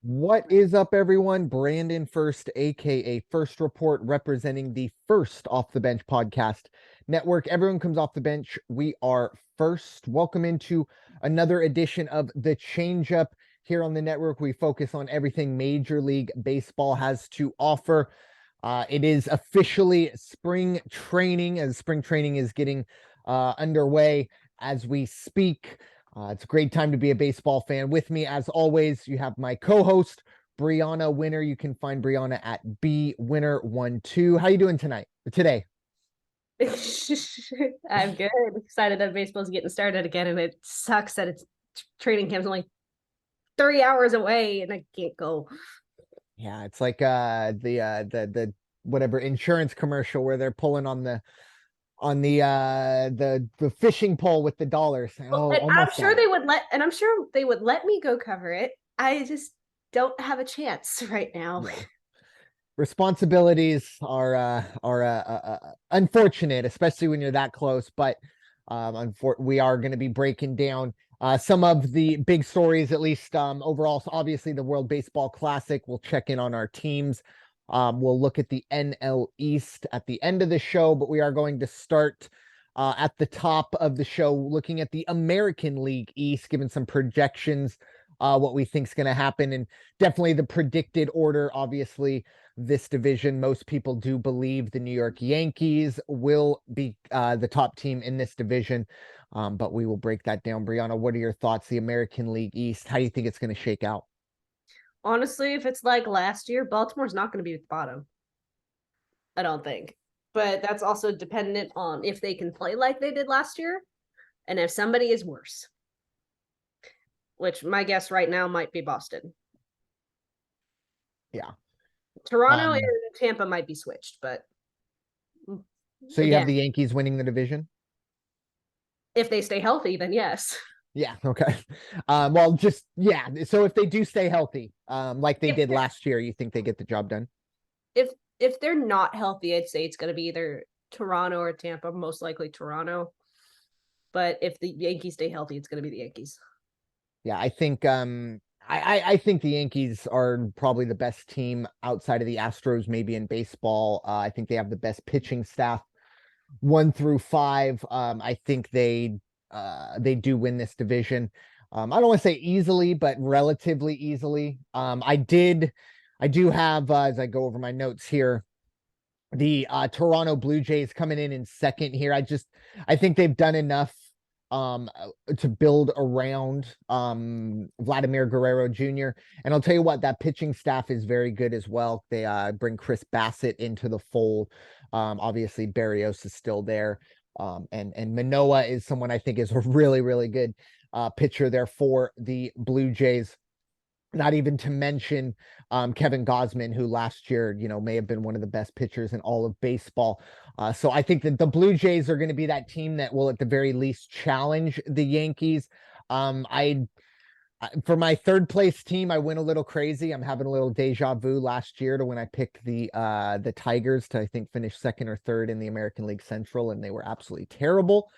What is up, everyone? Brandon First, aka First Report, representing the First Off the Bench podcast network. Everyone comes off the bench. We are first. Welcome into another edition of the Changeup here on the network. We focus on everything Major League Baseball has to offer. It is officially spring training, as spring training is getting underway as we speak. It's a great time to be a baseball fan. With me, as always, you have my co-host, Bryanna Winner. You can find Bryanna at bwinner12. How you doing today? I'm good. Excited that baseball's getting started again, and it sucks that it's training camp's only 3 hours away, and I can't go. Yeah, it's like the whatever insurance commercial where they're pulling on the fishing pole with the dollars. Oh, And I'm almost sure got it. they would let, and I'm sure they would let me go cover it. I just don't have a chance right now. Yeah. Responsibilities are unfortunate, especially when you're that close. But we are going to be breaking down some of the big stories, at least overall. So obviously, the World Baseball Classic. We'll check in on our teams. We'll look at the NL East at the end of the show, but we are going to start at the top of the show, looking at the American League East, giving some projections, what we think is going to happen, and definitely the predicted order. Obviously, this division, most people do believe the New York Yankees will be the top team in this division, but we will break that down. Bryanna, what are your thoughts? The American League East, how do you think it's going to shake out? Honestly, if it's like last year, Baltimore's not going to be at the bottom. I don't think. But that's also dependent on if they can play like they did last year and if somebody is worse, which my guess right now might be Boston. Yeah. Toronto and Um, Tampa might be switched, but so you have again, the Yankees winning the division? if they stay healthy, then yes. Yeah, okay. Well, just yeah. So if they do stay healthy, like they If did last year, you think they get the job done? if if they're not healthy, I'd say it's going to be either Toronto or Tampa, most likely Toronto. But if the Yankees stay healthy, it's going to be the Yankees. Yeah, I think I think the Yankees are probably the best team outside of the Astros, maybe in baseball. I think they have the best pitching staff, 1 through 5. I think they do win this division. I don't want to say easily, but relatively easily. I do have as I go over my notes here, the Toronto Blue Jays coming in second here. I think they've done enough to build around Vladimir Guerrero Jr. And I'll tell you what, that pitching staff is very good as well. They bring Chris Bassett into the fold. Obviously Barrios is still there. And Manoah is someone I think is a really, really good pitcher there for the Blue Jays. Not even to mention Kevin Gosman, who last year, may have been one of the best pitchers in all of baseball. So I think that the Blue Jays are going to be that team that will, at the very least, challenge the Yankees. I For my third place team, I went a little crazy. I'm having a little deja vu last year to when I picked the Tigers to, I think, finish second or third in the American League Central, and they were absolutely terrible.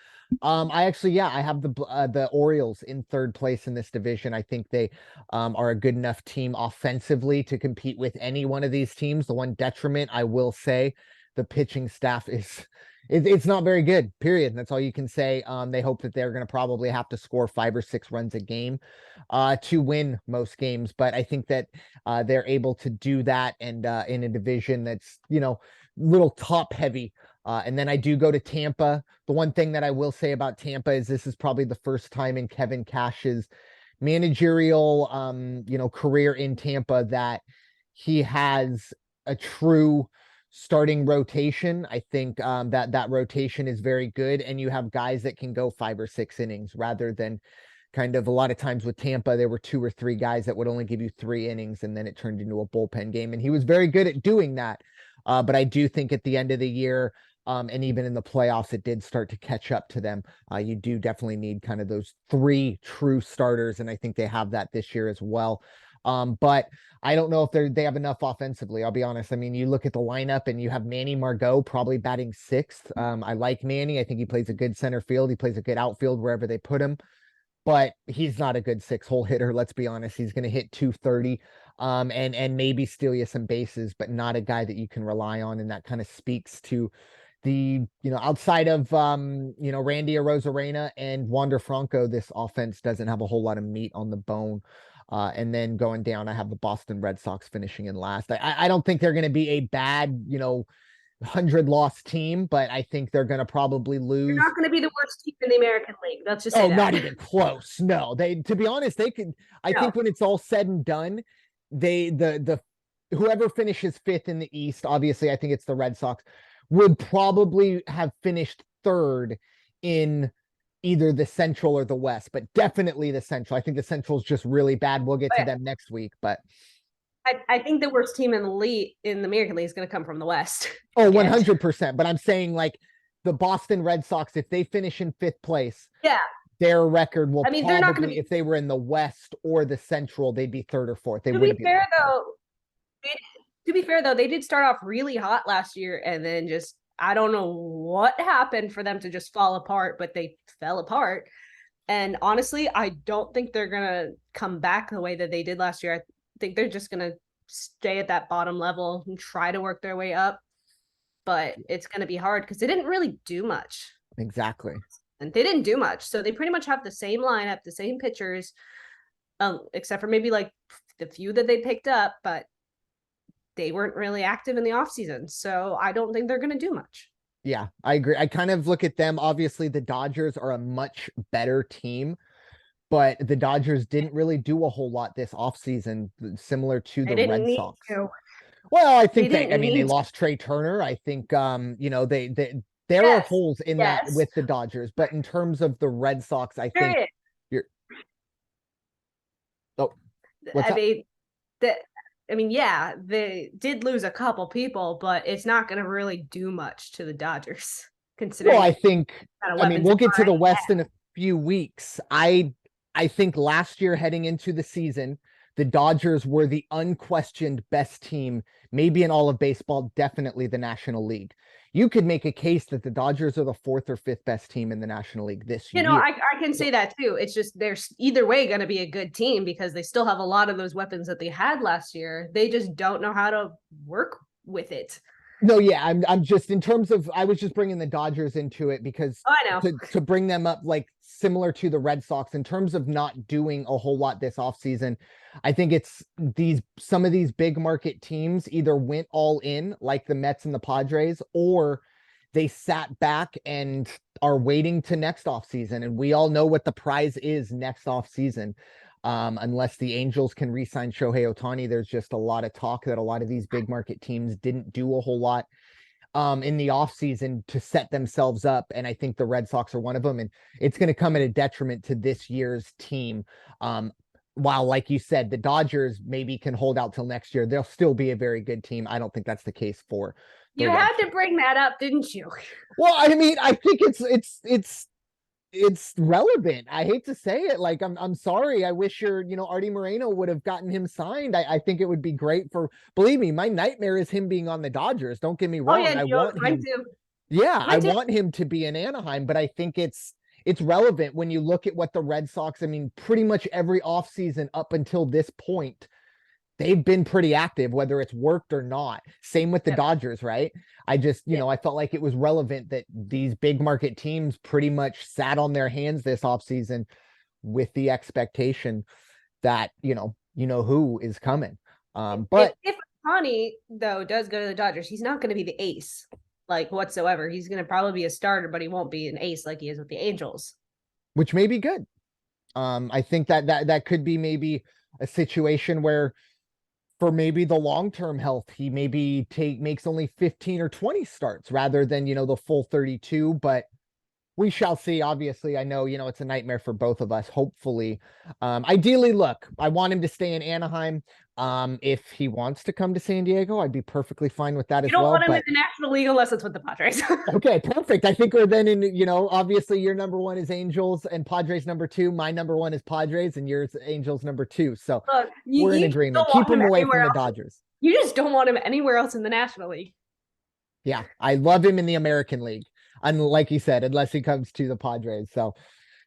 I have the Orioles in third place in this division. I think they are a good enough team offensively to compete with any one of these teams. The one detriment, I will say, the pitching staff it's not very good, period. That's all you can say. They hope that they're going to probably have to score 5 or 6 runs a game to win most games. But I think that they're able to do that, and in a division that's, little top heavy. And then I do go to Tampa. The one thing that I will say about Tampa is this is probably the first time in Kevin Cash's managerial, career in Tampa that he has a true starting rotation. I think that rotation is very good, and you have guys that can go 5 or 6 innings rather than kind of a lot of times with Tampa, there were 2 or 3 guys that would only give you 3 innings, and then it turned into a bullpen game. And he was very good at doing that. But I do think at the end of the year, and even in the playoffs, it did start to catch up to them. You do definitely need kind of those 3 true starters, and I think they have that this year as well. But I don't know if they have enough offensively. I'll be honest. I mean, you look at the lineup and you have Manny Margot probably batting sixth. I like Manny. I think he plays a good center field. He plays a good outfield wherever they put him. but he's not a good 6-hole hitter. Let's be honest. He's going to hit 230, and maybe steal you some bases, but not a guy that you can rely on. And that kind of speaks to the, outside of, Randy Arozarena and Wander Franco, this offense doesn't have a whole lot of meat on the bone. And then going down, I have the Boston Red Sox finishing in last. I don't think they're going to be a bad, 100-loss team, but I think they're going to probably lose. They're not going to be the worst team in the American League. Let's just say Oh, that. not even close. No, to be honest, they could. I think when it's all said and done, the whoever finishes fifth in the East, obviously, I think it's the Red Sox, would probably have finished third in either the Central or the West, but definitely the Central. I think the Central is just really bad. We'll get to them next week, but I think the worst team in the league, in the American League, is going to come from the West. Oh, 100%. But I'm saying, like, the Boston Red Sox, if they finish in fifth place, their record will probably, they're not going to be, if they were in the West or the Central, they'd be third or fourth. They wouldn't be fair, though. To be fair, though, they did start off really hot last year, and then just, I don't know what happened for them to just fall apart, but they fell apart. And honestly, I don't think they're going to come back the way that they did last year. I think they're just going to stay at that bottom level and try to work their way up. But it's going to be hard because they didn't really do much. Exactly. And they didn't do much. So they pretty much have the same lineup, the same pitchers, except for maybe like the few that they picked up, but they weren't really active in the offseason. So I don't think they're going to do much. Yeah, I agree. I kind of look at them. Obviously, the Dodgers are a much better team, but the Dodgers didn't really do a whole lot this offseason, similar to the Red Sox. Well, I think they lost Trey Turner. I think, there are holes in that with the Dodgers, but in terms of the Red Sox, I think they did lose a couple people, but it's not going to really do much to the Dodgers. Considering, well, I think, we'll get to the West in a few weeks. I think last year heading into the season, the Dodgers were the unquestioned best team, maybe in all of baseball, definitely the National League. You could make a case that the Dodgers are the fourth or fifth best team in the National League this year. I can say that too. It's just they're either way going to be a good team because they still have a lot of those weapons that they had last year. They just don't know how to work with it. No, yeah, I'm just, in terms of, I was just bringing the Dodgers into it because I know to bring them up, like, similar to the Red Sox in terms of not doing a whole lot this offseason. I think it's some of these big market teams either went all in like the Mets and the Padres, or they sat back and are waiting to next offseason. And we all know what the prize is next offseason. Unless the Angels can re-sign Shohei Ohtani, there's just a lot of talk that a lot of these big market teams didn't do a whole lot in the offseason to set themselves up. And I think the Red Sox are one of them. And it's going to come at a detriment to this year's team. While, like you said, the Dodgers maybe can hold out till next year, they'll still be a very good team. I don't think that's the case for you had to bring that up, didn't you? Well, I think it's relevant. I hate to say it. Like, I'm sorry. I wish Artie Moreno would have gotten him signed. I think it would be great believe me, my nightmare is him being on the Dodgers. Don't get me wrong. I want him to be in Anaheim, but I think it's relevant when you look at what the Red Sox, pretty much every offseason up until this point, they've been pretty active, whether it's worked or not. Same with the Dodgers, right? I just, I felt like it was relevant that these big market teams pretty much sat on their hands this offseason with the expectation that, who is coming. But if Ohtani, though, does go to the Dodgers, he's not going to be the ace, like, whatsoever. He's going to probably be a starter, but he won't be an ace like he is with the Angels. Which may be good. I think that could be maybe a situation where, for maybe the long-term health, he maybe makes only 15 or 20 starts rather than, the full 32, but we shall see. Obviously, I know, it's a nightmare for both of us. Hopefully, ideally, look, I want him to stay in Anaheim. If he wants to come to San Diego, I'd be perfectly fine with that as well. You don't want him in the National League unless it's with the Padres. Okay, perfect. I think we're then in, obviously your number one is Angels and Padres number two. My number one is Padres and yours Angels number two. So look, we're in agreement. Keep him away from the Dodgers. You just don't want him anywhere else in the National League. Yeah, I love him in the American League. And like you said, unless he comes to the Padres. So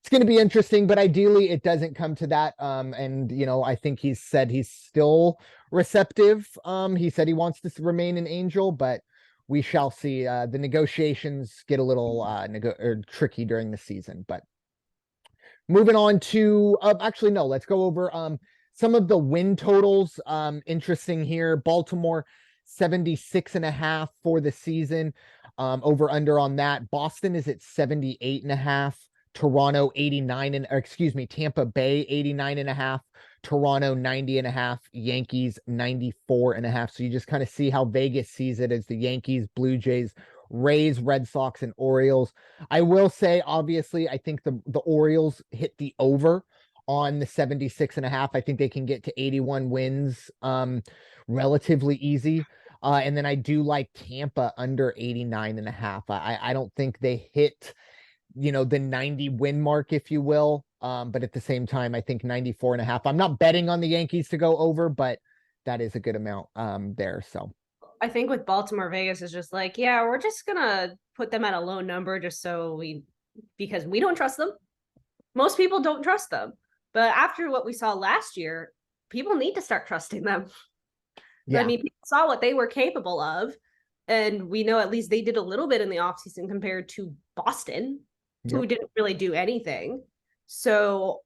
it's going to be interesting, but ideally it doesn't come to that. And I think he's said he's still receptive. He said he wants to remain an Angel, but we shall see. The negotiations get a little tricky during the season, but moving on to actually no, let's go over some of the win totals. Interesting here. Baltimore 76.5 for the season. Over under on that. Boston is at 78.5. Toronto 89 and excuse me, Tampa Bay 89.5. Toronto 90.5. Yankees 94.5. So you just kind of see how Vegas sees it as the Yankees, Blue Jays, Rays, Red Sox, and Orioles. I will say, obviously, I think the Orioles hit the over on the 76.5. I think they can get to 81 wins relatively easy. And then I do like Tampa under 89.5. I don't think they hit, the 90 win mark, if you will. But at the same time, I think 94.5. I'm not betting on the Yankees to go over, but that is a good amount there. So I think with Baltimore, Vegas is just like, yeah, we're just gonna put them at a low number just because we don't trust them. Most people don't trust them. But after what we saw last year, people need to start trusting them. yeah. I mean, people saw what they were capable of. And we know at least they did a little bit in the offseason compared to Boston, who didn't really do anything. So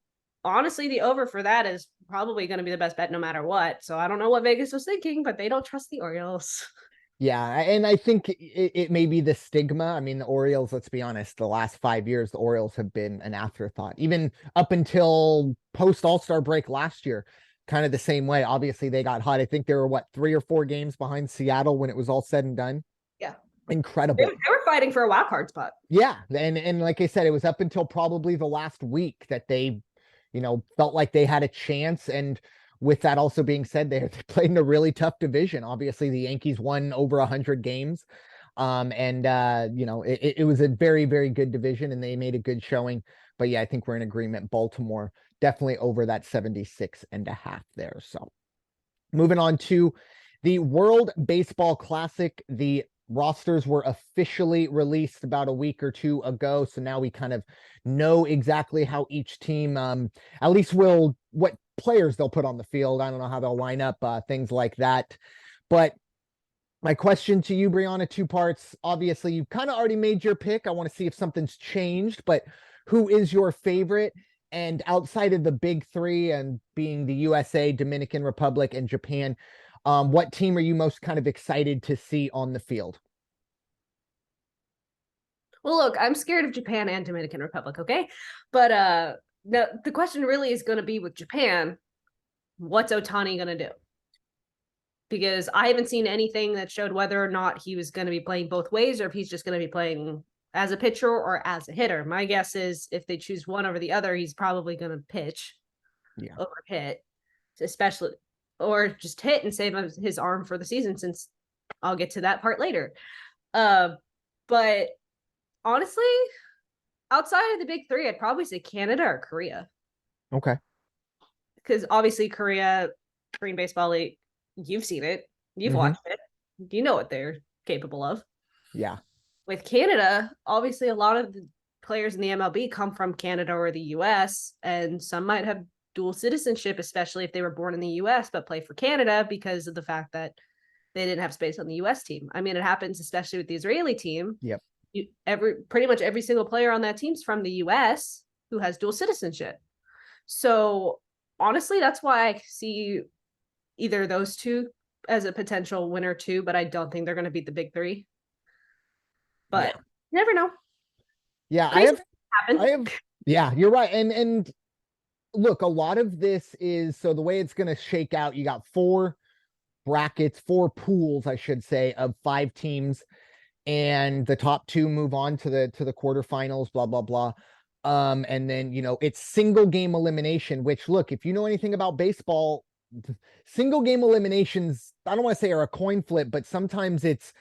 honestly, the over for that is probably going to be the best bet no matter what. So I don't know what Vegas was thinking, but they don't trust the Orioles. Yeah, and I think it may be the stigma. I mean, the Orioles, let's be honest, the last 5 years, the Orioles have been an afterthought, even up until post All-Star break last year, kind of the same way. Obviously, they got hot. I think they were, 3 or 4 games behind Seattle when it was all said and done. Yeah. Incredible. They were fighting for a wild card spot. Yeah, and like I said, it was up until probably the last week that they, felt like they had a chance. And with that also being said, they played in a really tough division. Obviously, the Yankees won over 100 games. It was a very, very good division and they made a good showing. But yeah, I think we're in agreement. Baltimore definitely over that 76.5 there. So moving on to the World Baseball Classic. The rosters were officially released about a week or two ago. So now we kind of know exactly how each team, at least what players they'll put on the field. I don't know how they'll line up, things like that. But my question to you, Bryanna, 2 parts. Obviously, you kind of already made your pick. I want to see if something's changed, but who is your favorite? And outside of the big 3 and being the USA, Dominican Republic, and Japan, what team are you most kind of excited to see on the field? Well, look, I'm scared of Japan and Dominican Republic, okay? But the question really is going to be with Japan, what's Ohtani going to do? Because I haven't seen anything that showed whether or not he was going to be playing both ways or if he's just going to be playing as a pitcher or as a hitter. My guess is if they choose one over the other, he's probably going to pitch over hit, especially, or just hit and save his arm for the season, since I'll get to that part later. But honestly, outside of the big 3, I'd probably say Canada or Korea. Okay. Because obviously Korea, Korean Baseball League, you've seen it. You've watched it. You know what they're capable of. Yeah. With Canada, obviously a lot of the players in the MLB come from Canada or the US, and some might have dual citizenship, especially if they were born in the US but play for Canada because of the fact that they didn't have space on the US team. I mean, it happens especially with the Israeli team. Yep. Pretty much every single player on that team's from the US who has dual citizenship. So honestly, that's why I see either those 2 as a potential winner too, but I don't think they're going to beat the big 3. But you never know. Yeah, yeah, you're right. And look, a lot of this is, so the way it's going to shake out, you got 4 brackets, 4 pools, I should say, of 5 teams, and the top 2 move on to the quarterfinals, blah, blah, blah. And then, it's single game elimination, which, look, if you know anything about baseball, single game eliminations, I don't want to say are a coin flip, but sometimes it's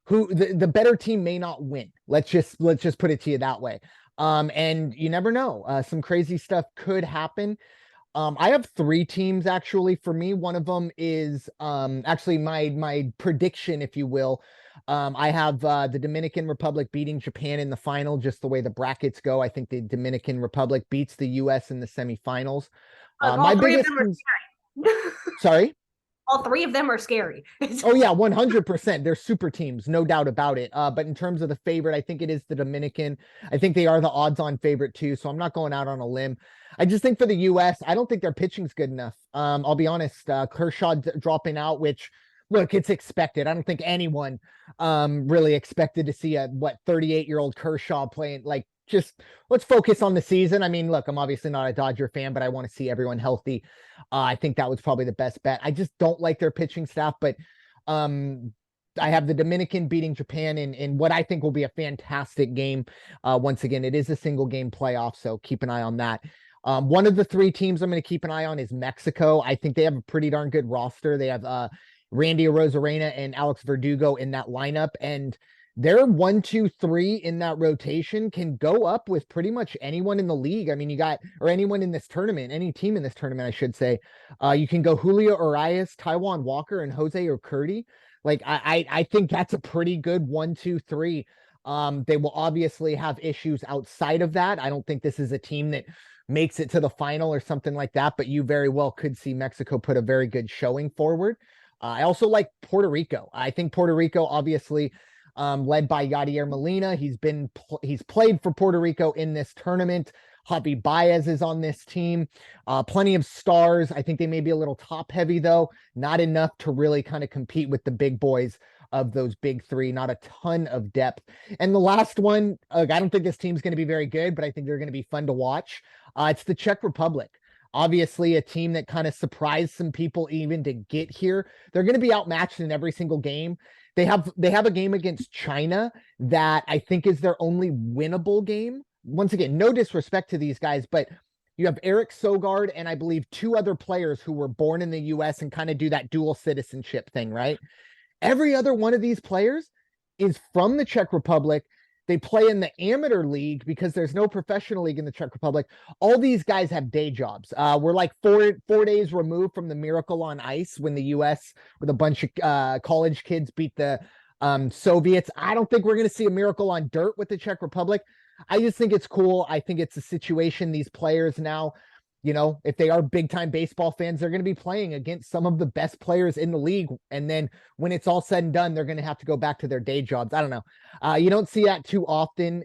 who the better team may not win. Let's just put it to you that way. And you never know. Some crazy stuff could happen. I have three teams actually. For me, one of them is actually my prediction, if you will. I have the Dominican Republic beating Japan in the final, just the way the brackets go. I think the Dominican Republic beats the US in the semifinals. Look, My all three of biggest them are scary. sorry. All three of them are scary. Oh yeah, 100%. They're super teams, no doubt about it. But in terms of the favorite, I think it is the Dominican. I think they are the odds-on favorite too. So I'm not going out on a limb. I just think for the US, I don't think their pitching's good enough. I'll be honest. Kershaw dropping out, which look, it's expected. I don't think anyone really expected to see a 38-year-old Kershaw playing like just let's focus on the season. I mean, look, I'm obviously not a Dodger fan, but I want to see everyone healthy. I think that was probably the best bet. I just don't like their pitching staff, but um, I have the Dominican beating Japan in what I think will be a fantastic game. Once again, it is a single game playoff, so keep an eye on that. One of the three teams I'm going to keep an eye on is Mexico. I think they have a pretty darn good roster. They have Randy Arozarena and Alex Verdugo in that lineup, and their 1, 2, 3 in that rotation can go up with pretty much anyone in the league. I mean, you got, or anyone in this tournament, any team in this tournament, I should say. You can go Julio Urias, Taiwan Walker, and Jose Urquidy. Like, I think that's a pretty good 1, 2, 3. They will obviously have issues outside of that. I don't think this is a team that makes it to the final or something like that, but you very well could see Mexico put a very good showing forward. I also like Puerto Rico. I think Puerto Rico, obviously, led by Yadier Molina. He's played for Puerto Rico in this tournament. Javi Baez is on this team. Plenty of stars. I think they may be a little top heavy though, not enough to really kind of compete with the big boys of those big three. Not a ton of depth. And the last one, I don't think this team's going to be very good, but I think they're going to be fun to watch. It's the Czech Republic. Obviously, a team that kind of surprised some people even to get here. They're going to be outmatched in every single game. They have a game against China that I think is their only winnable game. Once again, no disrespect to these guys, but you have Eric Sogard and I believe two other players who were born in the US and kind of do that dual citizenship thing, right? Every other one of these players is from the Czech Republic. They play in the amateur league because there's no professional league in the Czech Republic. All these guys have day jobs. We're like four days removed from the Miracle on Ice when the US with a bunch of college kids beat the Soviets. I don't think we're going to see a miracle on dirt with the Czech Republic. I just think it's cool. I think it's a situation these players now, if they are big time baseball fans, they're going to be playing against some of the best players in the league. And then when it's all said and done, they're going to have to go back to their day jobs. I don't know. You don't see that too often.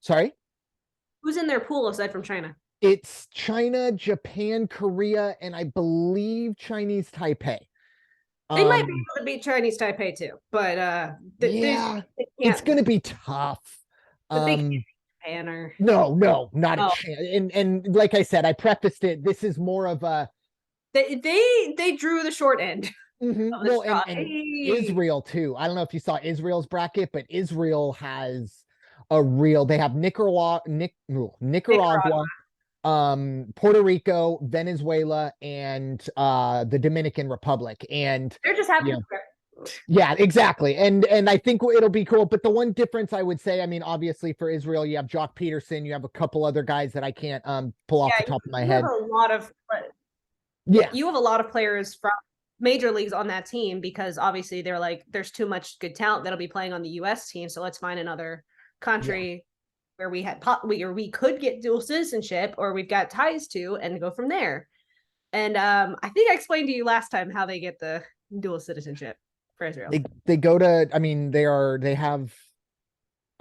Sorry, Who's in their pool aside from China? it's China, Japan, Korea, and I believe Chinese Taipei. They might be able to beat Chinese Taipei too, but yeah, it's going to be tough. But they can't Japan no, not a chance. And like I said, I prefaced it. This is more of a they drew the short end. Well, and Israel too. I don't know if you saw Israel's bracket, but Israel has they have Nicaragua, Puerto Rico, Venezuela, and the Dominican Republic. And they're just happy. Yeah, exactly. And I think it'll be cool. But the one difference I would say, I mean, obviously for Israel, you have Jock Peterson, you have a couple other guys that I can't pull off the top of my head. You have a lot of players from major leagues on that team because obviously they're like, there's too much good talent that'll be playing on the US team. So let's find another country where we could get dual citizenship or we've got ties to and go from there. And I think I explained to you last time how they get the dual citizenship for Israel. They go to, I mean, they have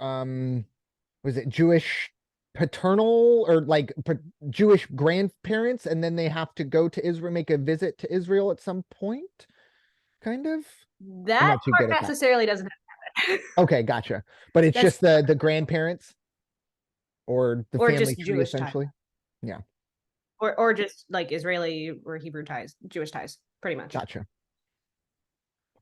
was it Jewish paternal or like Jewish grandparents, and then they have to go to Israel, make a visit to Israel at some point, kind of. That part necessarily doesn't happen. Okay, gotcha. But it's just the grandparents or the family just tree, Jewish essentially. Ties. Yeah. Or just like Israeli or Hebrew ties, Jewish ties, pretty much. Gotcha.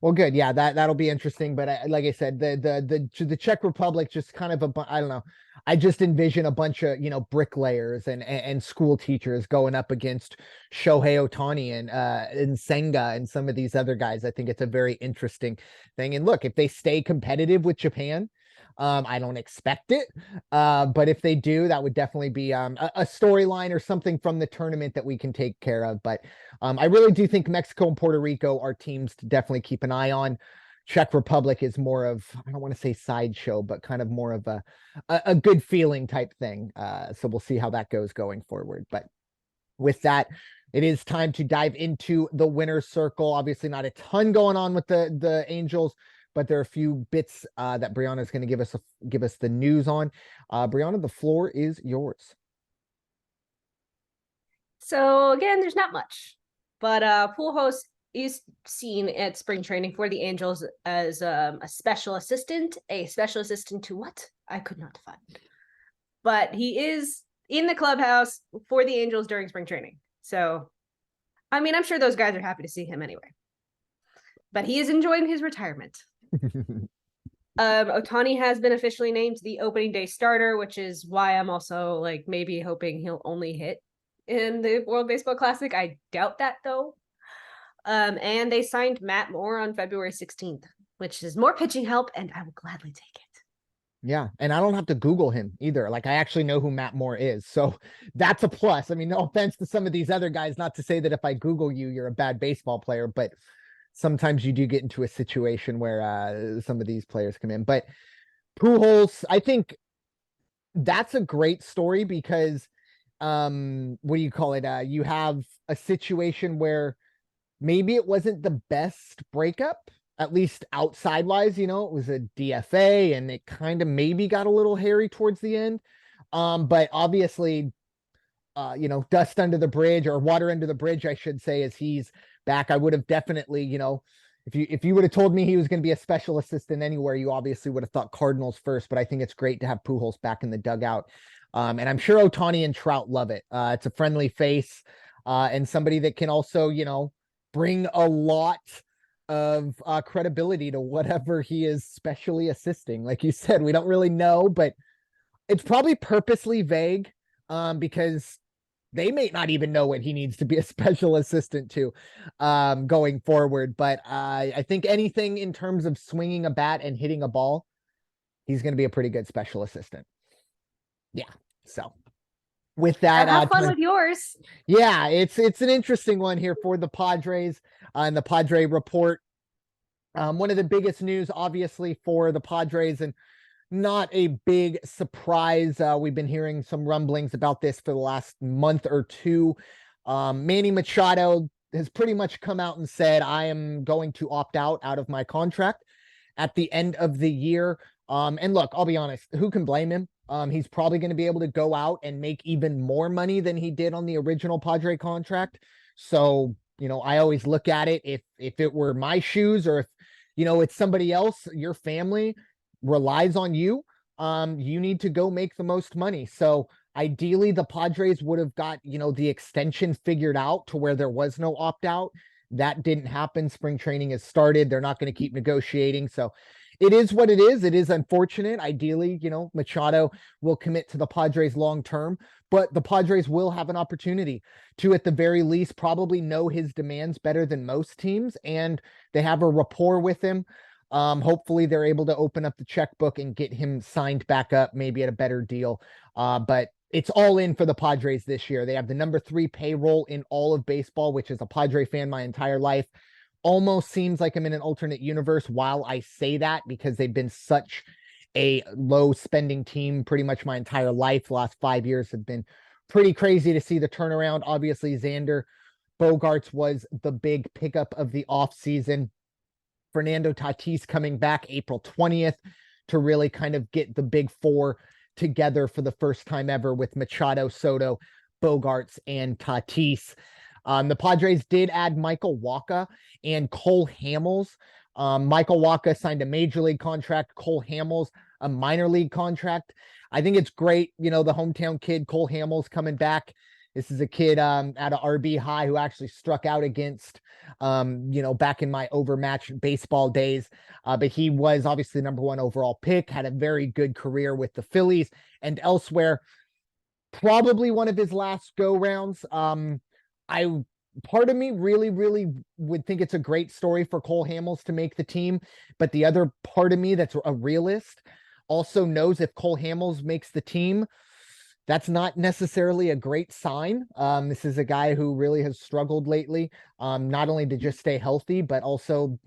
Well, good. Yeah, that'll be interesting. But like I said, the Czech Republic just kind of I don't know. I just envision a bunch of bricklayers and school teachers going up against Shohei Ohtani and Senga and some of these other guys. I think it's a very interesting thing. And look, if they stay competitive with Japan, I don't expect it. But if they do, that would definitely be a storyline or something from the tournament that we can take care of. But I really do think Mexico and Puerto Rico are teams to definitely keep an eye on. Czech Republic is more of, I don't want to say sideshow, but kind of more of a good feeling type thing. So we'll see how that goes going forward. But with that, it is time to dive into the winner's circle. Obviously, not a ton going on with the Angels, but there are a few bits that Bryanna is going to give us the news on. Bryanna, the floor is yours. So again, there's not much, but Pujols is seen at spring training for the Angels as a special assistant. A special assistant to what? I could not find. But he is in the clubhouse for the Angels during spring training. So, I mean, I'm sure those guys are happy to see him anyway. But he is enjoying his retirement. Ohtani has been officially named the opening day starter, which is why I'm also like maybe hoping he'll only hit in the World Baseball Classic. I doubt that though. And they signed Matt Moore on February 16th, which is more pitching help, and I will gladly take it. Yeah, and I don't have to Google him either. Like, I actually know who Matt Moore is. So that's a plus. I mean, no offense to some of these other guys, not to say that if I Google you, you're a bad baseball player, but sometimes you do get into a situation where some of these players come in. But Pujols, I think that's a great story because what do you call it? You have a situation where maybe it wasn't the best breakup, at least outside wise, it was a DFA and it kind of maybe got a little hairy towards the end. But obviously, dust under the bridge, or water under the bridge, I should say, as he's back. I would have definitely, if you would have told me he was going to be a special assistant anywhere, you obviously would have thought Cardinals first, but I think it's great to have Pujols back in the dugout. And I'm sure Ohtani and Trout love it. It's a friendly face, and somebody that can also, bring a lot of credibility to whatever he is specially assisting. Like you said, we don't really know, but it's probably purposely vague because they may not even know what he needs to be a special assistant to going forward. But I think anything in terms of swinging a bat and hitting a ball, he's going to be a pretty good special assistant. Yeah. So with that, have fun with yours. Yeah, it's an interesting one here for the Padres and the Padre report. One of the biggest news, obviously, for the Padres, and not a big surprise. We've been hearing some rumblings about this for the last month or two. Manny Machado has pretty much come out and said, I am going to opt out of my contract at the end of the year. And look, I'll be honest, who can blame him? He's probably going to be able to go out and make even more money than he did on the original Padre contract. So, I always look at it, if it were my shoes, or if, it's somebody else, your family relies on you, you need to go make the most money. So ideally the Padres would have got, the extension figured out to where there was no opt out. That didn't happen. Spring training has started. They're not going to keep negotiating. So it is what it is. It is unfortunate. Ideally, Machado will commit to the Padres long term, but the Padres will have an opportunity to, at the very least, probably know his demands better than most teams, and they have a rapport with him. Hopefully they're able to open up the checkbook and get him signed back up, maybe at a better deal. But it's all in for the Padres this year. They have the number 3 payroll in all of baseball, which, as a Padre fan my entire life, almost seems like I'm in an alternate universe while I say that, because they've been such a low spending team pretty much my entire life. The last 5 years have been pretty crazy to see the turnaround. Obviously, Xander Bogaerts was the big pickup of the offseason. Fernando Tatis coming back April 20th to really kind of get the big four together for the first time ever with Machado, Soto, Bogaerts, and Tatis. The Padres did add Michael Wacha and Cole Hamels. Michael Wacha signed a major league contract. Cole Hamels, a minor league contract. I think it's great. The hometown kid, Cole Hamels, coming back. This is a kid out of RB High who actually struck out against, back in my overmatched baseball days. But he was obviously the number 1 overall pick, had a very good career with the Phillies and elsewhere. Probably one of his last go rounds. Part of me really, really would think it's a great story for Cole Hamels to make the team. But the other part of me that's a realist also knows if Cole Hamels makes the team, that's not necessarily a great sign. This is a guy who really has struggled lately, not only to just stay healthy, but also,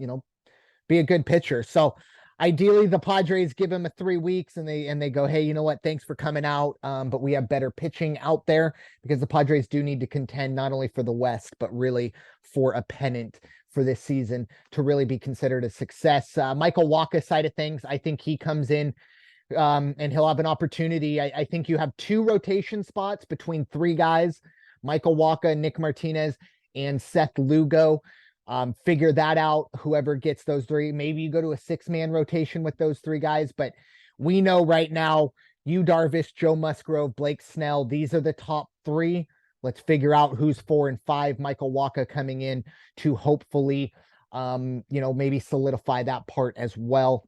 be a good pitcher. So ideally the Padres give him a 3 weeks and they go, hey, you know what? Thanks for coming out. But we have better pitching out there because the Padres do need to contend not only for the West, but really for a pennant for this season to really be considered a success. Michael Wacha's side of things, I think he comes in and he'll have an opportunity. I think you have 2 rotation spots between 3 guys, Michael Wacha, Nick Martinez, and Seth Lugo. Figure that out. Whoever gets those 3, maybe you go to a 6-man rotation with those 3 guys. But we know right now, Yu Darvish, Joe Musgrove, Blake Snell, these are the top 3. Let's figure out who's 4 and 5. Michael Wacha coming in to hopefully, maybe solidify that part as well.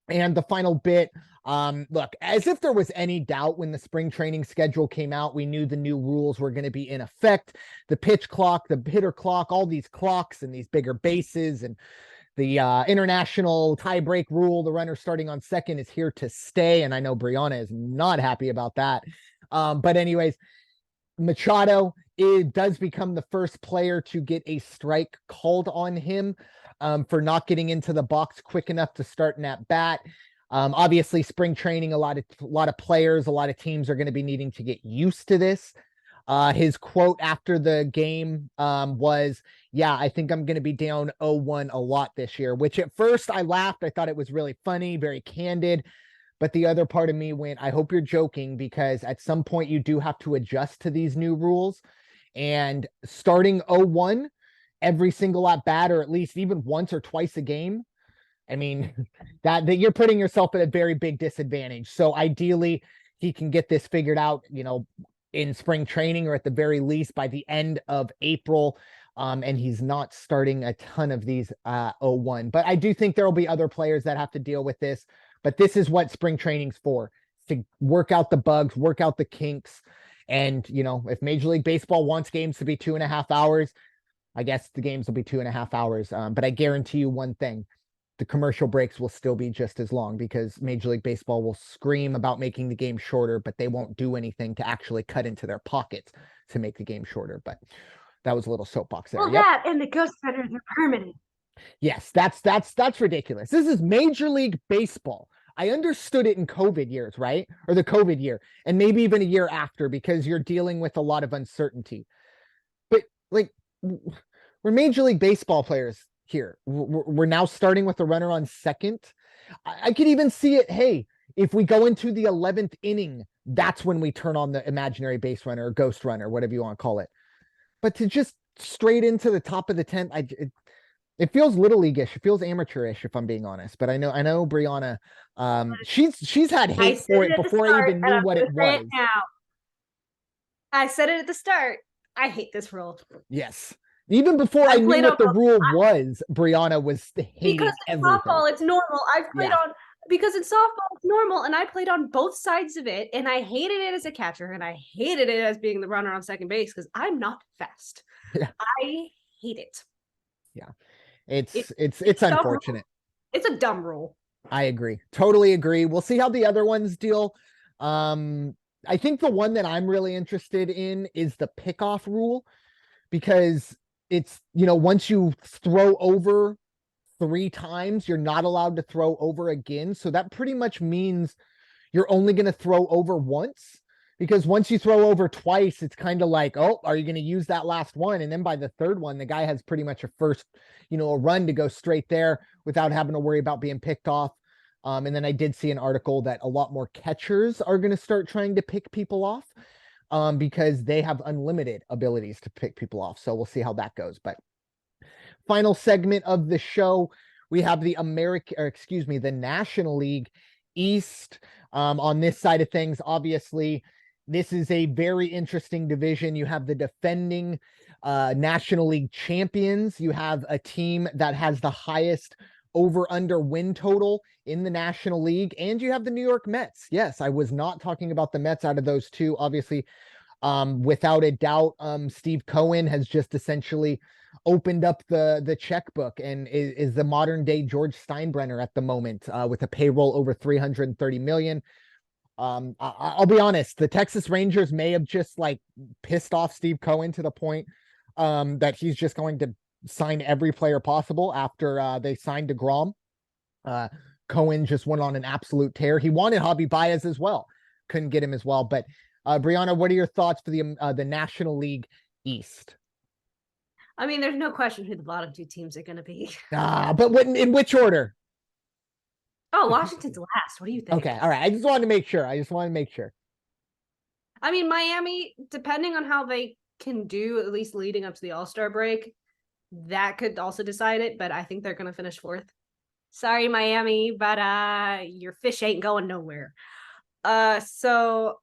And the final bit, look, as if there was any doubt when the spring training schedule came out, we knew the new rules were going to be in effect. The pitch clock, the hitter clock, all these clocks and these bigger bases and the international tiebreak rule, the runner starting on second is here to stay. And I know Bryanna is not happy about that. But anyways, Machado, it does become the first player to get a strike called on him for not getting into the box quick enough to start an at bat. Obviously, spring training, a lot of players, a lot of teams are going to be needing to get used to this. His quote after the game was, yeah, I think I'm going to be down 0-1 a lot this year, which at first I laughed. I thought it was really funny, very candid. But the other part of me went, I hope you're joking, because at some point you do have to adjust to these new rules. And starting 0-1 every single at bat, or at least even once or twice a game, I mean, that you're putting yourself at a very big disadvantage. So ideally, he can get this figured out, in spring training, or at the very least by the end of April. And he's not starting a ton of these 0-1. But I do think there will be other players that have to deal with this. But this is what spring training's for, to work out the bugs, work out the kinks. And, if Major League Baseball wants games to be 2.5 hours, I guess the games will be 2.5 hours. But I guarantee you one thing, the commercial breaks will still be just as long, because Major League Baseball will scream about making the game shorter, but they won't do anything to actually cut into their pockets to make the game shorter. But that was a little soapbox there. Well, that and the ghost centers are permanent. Yes, that's ridiculous. This is Major League Baseball. I understood it in COVID years, right? Or the COVID year, and maybe even a year after, because you're dealing with a lot of uncertainty. But we're Major League Baseball players here. We're now starting with a runner on second. I could even see it. Hey, if we go into the 11th inning, that's when we turn on the imaginary base runner or ghost runner, whatever you want to call it. But to just straight into the top of the 10th, it feels little leagueish. It feels amateurish, if I'm being honest. But I know Bryanna, she's had hate for it before I even knew what it was. I said it at the start. I hate this rule. Yes. Even before I knew what the rule was, Bryanna was hating because in everything. softball, it's normal. I've played on, because in softball, it's normal, and I played on both sides of it, and I hated it as a catcher, and I hated it as being the runner on second base, because I'm not fast. Yeah. I hate it. Yeah. It's unfortunate. It's a dumb rule. I agree. Totally agree. We'll see how the other ones deal. I think the one that I'm really interested in is the pickoff rule, because it's, once you throw over 3 times, you're not allowed to throw over again. So that pretty much means you're only going to throw over once, because once you throw over twice, it's kind of like, oh, are you going to use that last one? And then by the third one, the guy has pretty much a first, a run to go straight there without having to worry about being picked off. And then I did see an article that a lot more catchers are going to start trying to pick people off, because they have unlimited abilities to pick people off. So we'll see how that goes. But final segment of the show, we have the National League East. On this side of things, obviously, this is a very interesting division. You have the defending National League champions. You have a team that has the highest over-under win total in the National League, and you have the New York Mets. Yes, I was not talking about the Mets out of those two. Obviously, Without a doubt, Steve Cohen has just essentially opened up the checkbook and is the modern day George Steinbrenner at the moment, with a payroll over 330 million. I'll be honest, the Texas Rangers may have just like pissed off Steve Cohen to the point that he's just going to sign every player possible after they signed DeGrom. Cohen just went on an absolute tear. He wanted Javi Baez as well, couldn't get him as well. But Bryanna, what are your thoughts for the National League East? I mean, there's no question who the bottom two teams are going to be. But in which order? Oh, Washington's last. What do you think? Okay, all right. I just wanted to make sure. I mean, Miami, depending on how they can do, at least leading up to the All-Star break, that could also decide it. But I think they're going to finish fourth. Sorry, Miami, but your fish ain't going nowhere. So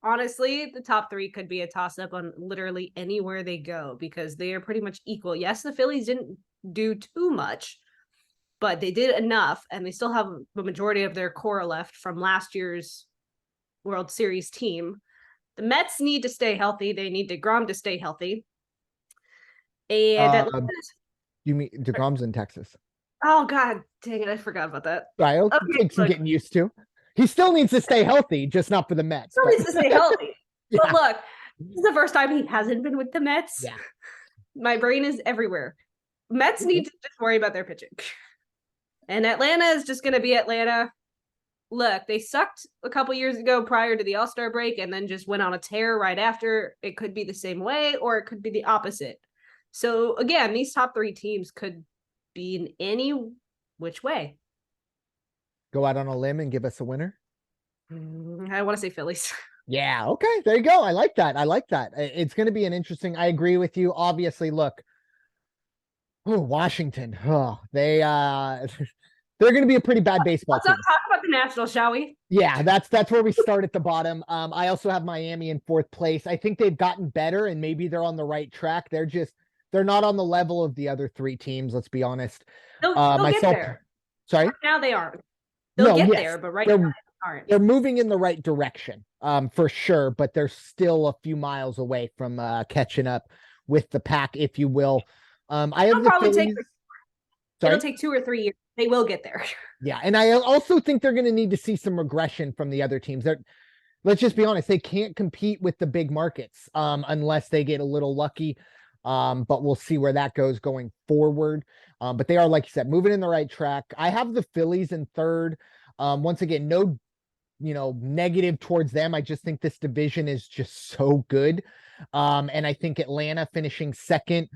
honestly, the top three could be a toss-up on literally anywhere they go because they are pretty much equal. Yes, the Phillies didn't do too much, but they did enough, and they still have the majority of their core left from last year's World Series team. The Mets need to stay healthy. They need DeGrom to stay healthy. And you mean DeGrom's in Texas? Oh, God dang it. I forgot about that. Right. It'll take some getting used to. He still needs to stay healthy, just not for the Mets. Still needs to stay healthy. Yeah. But look, this is the first time he hasn't been with the Mets. Yeah. My brain is everywhere. Mets need to just worry about their pitching. And Atlanta is just going to be Atlanta. Look, they sucked a couple years ago prior to the All-Star break and then just went on a tear right after. It could be the same way or it could be the opposite. So, again, these top three teams could be in any which way. Go out on a limb and give us a winner? I want to say Phillies. Yeah, okay. There you go. I like that. It's going to be an interesting. I agree with you. Obviously, look. Oh, Washington. Oh, they're going to be a pretty bad baseball team. Let's talk about the Nationals, shall we? Yeah, that's where we start at the bottom. I also have Miami in fourth place. I think they've gotten better and maybe they're on the right track. They're not on the level of the other three teams, let's be honest. They'll get there. Sorry? Right now they aren't. They'll get there, but now they aren't. They're moving in the right direction, for sure, but they're still a few miles away from catching up with the pack, if you will. I have It'll take 2 or 3 years. They will get there. Yeah, and I also think they're going to need to see some regression from the other teams. Let's just be honest, they can't compete with the big markets unless they get a little lucky. But we'll see where that goes going forward. But they are, like you said, moving in the right track. I have the Phillies in third. Once again, no, negative towards them. I just think this division is just so good. And I think Atlanta finishing second,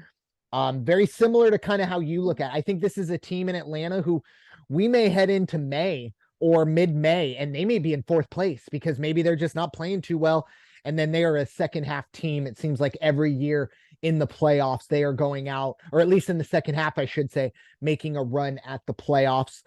very similar to kind of how you look at it. I think this is a team in Atlanta who we may head into May or mid-May, and they may be in fourth place because maybe they're just not playing too well. And then they are a second half team. It seems like every year in the playoffs, they are going out, or at least in the second half, I should say, making a run at the playoffs.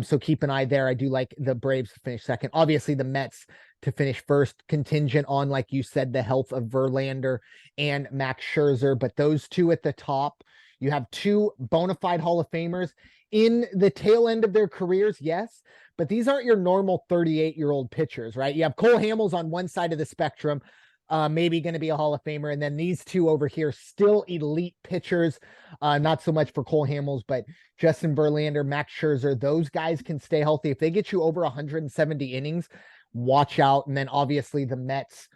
So keep an eye there. I do like the Braves to finish second. Obviously, the Mets to finish first, contingent on, like you said, the health of Verlander and Max Scherzer. But those two at the top, you have two bona fide Hall of Famers in the tail end of their careers, yes, but these aren't your normal 38-year-old pitchers, right? You have Cole Hamels on one side of the spectrum, maybe going to be a Hall of Famer. And then these two over here, still elite pitchers. Not so much for Cole Hamels, but Justin Verlander, Max Scherzer, those guys can stay healthy. If they get you over 170 innings, watch out. And then obviously the Mets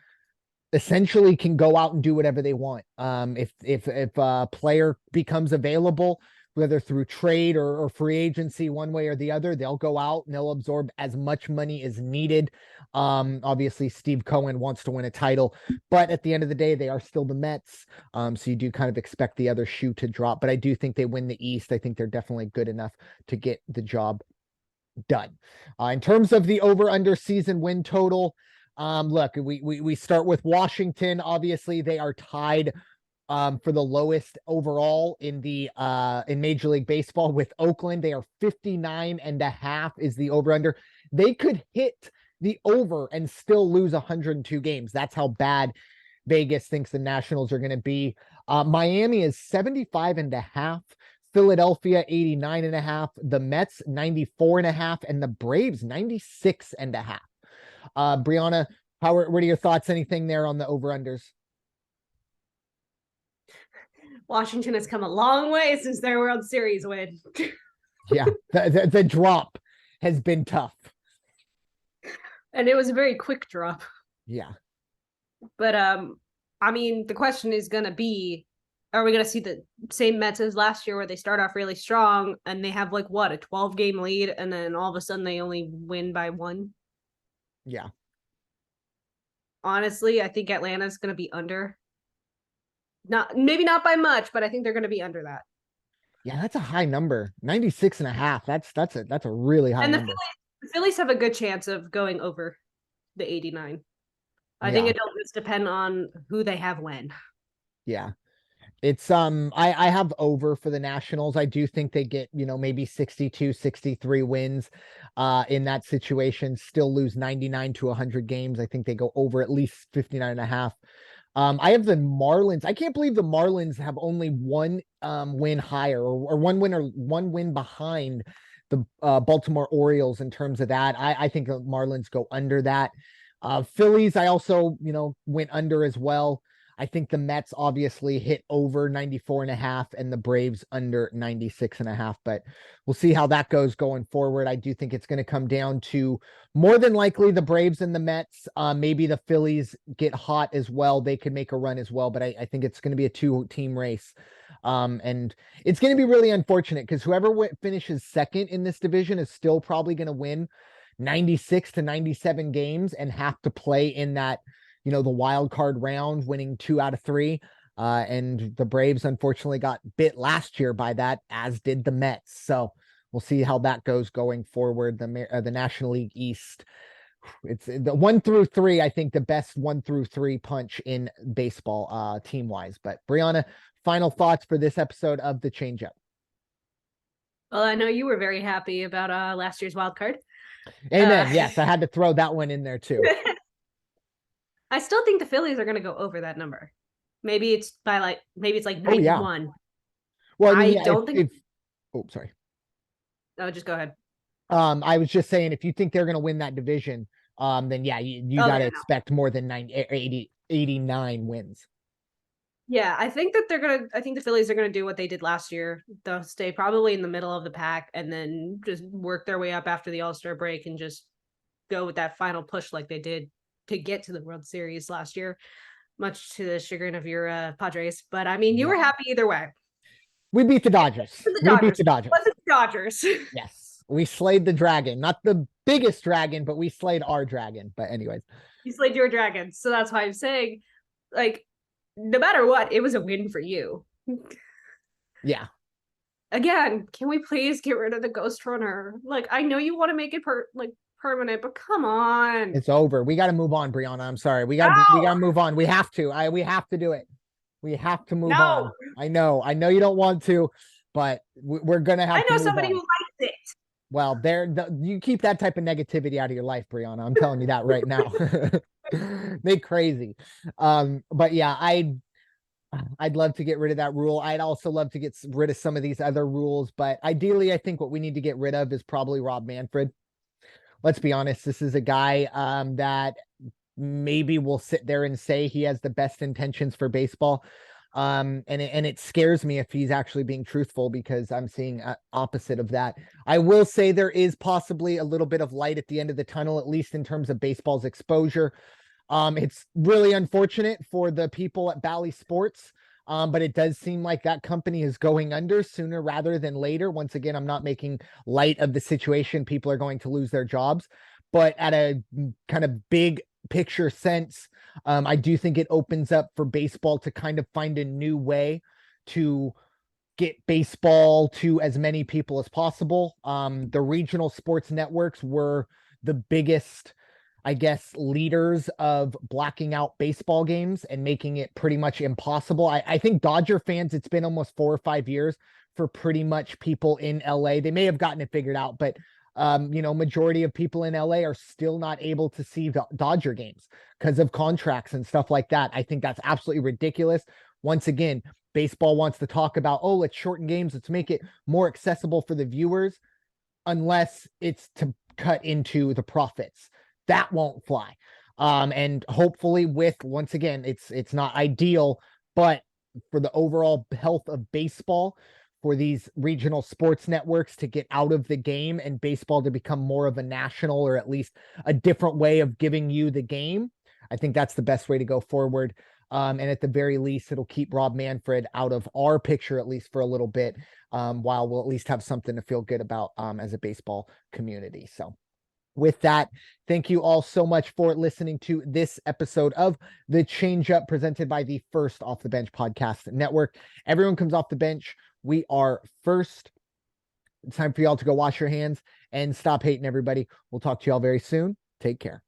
essentially can go out and do whatever they want. If a player becomes available, whether through trade or free agency, one way or the other, they'll go out and they'll absorb as much money as needed. Obviously Steve Cohen wants to win a title, but at the end of the day, they are still the Mets. So you do kind of expect the other shoe to drop, but I do think they win the East. I think they're definitely good enough to get the job done. In terms of the over-under season win total, look, we start with Washington. Obviously, they are tied for the lowest overall in Major League Baseball with Oakland. They are 59.5 is the over-under. They could hit the over and still lose 102 games. That's how bad Vegas thinks the Nationals are going to be. Miami is 75.5. Philadelphia 89.5, the Mets 94.5, and the Braves 96.5. Bryanna, What are your thoughts? Anything there on the over-unders? Washington has come a long way since their World Series win. Yeah, the drop has been tough. And it was a very quick drop. Yeah. But I mean, the question is gonna be, are we gonna see the same Mets as last year where they start off really strong and they have like what, a 12-game lead, and then all of a sudden they only win by one? Yeah. Honestly, I think Atlanta's gonna be under. Not maybe not by much, but I think they're gonna be under that. Yeah, that's a high number. 96 and a half. That's a really high And number. The Phillies have a good chance of going over the 89. I think Yeah. it'll just depend on who they have when. Yeah. It's I have over for the Nationals. I do think they get, maybe 62, 63 wins in that situation, still lose 99 to 100 games. I think they go over at least 59 and a half. I have the Marlins. I can't believe the Marlins have only one win higher or one win behind the Baltimore Orioles in terms of that. I think the Marlins go under that. Phillies, I also, went under as well. I think the Mets obviously hit over 94 and a half and the Braves under 96 and a half, but we'll see how that goes going forward. I do think it's going to come down to more than likely the Braves and the Mets. Maybe the Phillies get hot as well. They could make a run as well, but I think it's going to be a 2-team race. And it's going to be really unfortunate because whoever finishes second in this division is still probably going to win 96 to 97 games and have to play in that, the wild card round, winning 2 out of 3. And the Braves unfortunately got bit last year by that, as did the Mets. So we'll see how that goes going forward. The National League East, it's the 1 through 3. I think the best 1 through 3 punch in baseball, team wise. But Bryanna, final thoughts for this episode of the Changeup. Well, I know you were very happy about last year's wild card. Amen. Yes, I had to throw that one in there too. I still think the Phillies are going to go over that number. Maybe it's like 91. Oh, yeah. Well, I mean, yeah, don't think. Oh, sorry. No, just go ahead. I was just saying, if you think they're going to win that division, then yeah, you got to expect more than 89 wins. Yeah, I think the Phillies are gonna do what they did last year. They'll stay probably in the middle of the pack and then just work their way up after the All-Star break and just go with that final push like they did to get to the World Series last year, much to the chagrin of your Padres. But I mean, you were happy either way. We beat the Dodgers. We beat the Dodgers. Was it the Dodgers? Yes, we slayed the dragon. Not the biggest dragon, but we slayed our dragon. But anyways, you slayed your dragon, so that's why I'm saying, like, no matter what, it was a win for you. Yeah. Again, can we please get rid of the Ghost Runner? Like, I know you want to make it permanent, but come on. It's over. We got to move on, Bryanna. I'm sorry. We got to move on. We have to. We have to do it. We have to move on. I know you don't want to, but we're going to have to. I know somebody who likes it. Well, you keep that type of negativity out of your life, Bryanna. I'm telling you that right now. They crazy. But yeah, I'd love to get rid of that rule. I'd also love to get rid of some of these other rules, but ideally I think what we need to get rid of is probably Rob Manfred. Let's be honest, this is a guy that maybe will sit there and say he has the best intentions for baseball. And it scares me if he's actually being truthful, because I'm seeing opposite of that. I will say there is possibly a little bit of light at the end of the tunnel, at least in terms of baseball's exposure. It's really unfortunate for the people at Bally Sports, but it does seem like that company is going under sooner rather than later. Once again, I'm not making light of the situation. People are going to lose their jobs, but at a kind of big picture sense, I do think it opens up for baseball to kind of find a new way to get baseball to as many people as possible. The regional sports networks were the biggest, I guess, leaders of blacking out baseball games and making it pretty much impossible. I think Dodger fans, it's been almost 4 or 5 years for pretty much people in LA. They may have gotten it figured out, but majority of people in LA are still not able to see Dodger games because of contracts and stuff like that. I think that's absolutely ridiculous. Once again, baseball wants to talk about, oh, let's shorten games, let's make it more accessible for the viewers, unless it's to cut into the profits. That won't fly. And hopefully once again, it's not ideal, but for the overall health of baseball, for these regional sports networks to get out of the game and baseball to become more of a national, or at least a different way of giving you the game, I think that's the best way to go forward. And at the very least, it'll keep Rob Manfred out of our picture, at least for a little bit, while we'll at least have something to feel good about as a baseball community. So with that, thank you all so much for listening to this episode of the Changeup presented by the First Off the Bench Podcast Network. Everyone comes off the bench. We are first. It's time for y'all to go wash your hands and stop hating everybody. We'll talk to y'all very soon. Take care.